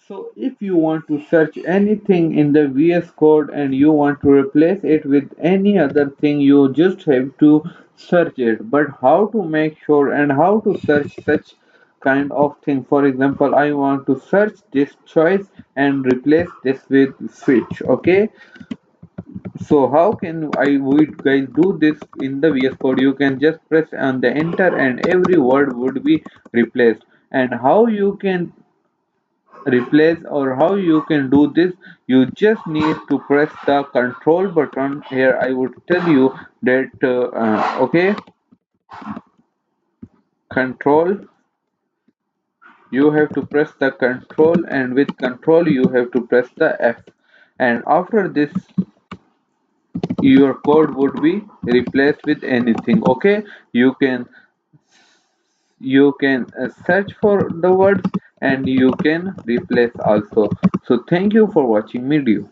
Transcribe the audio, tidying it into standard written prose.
So if you want to search anything in the VS Code and you want to replace it with any other thing, you just have to search it. But how to make sure and how to search such kind of thing? For example, I want to search this choice and replace this with switch. Okay, so how can I would guys do this in the VS Code? You can just press on the enter and every word would be replaced. And how you can replace or how you can do this, you just need to press the control button. Here I would tell you that okay, control, you have to press the control, and with control you have to press the F, and after this your code would be replaced with anything. Okay, you can search for the words and you can replace also. So thank you for watching video.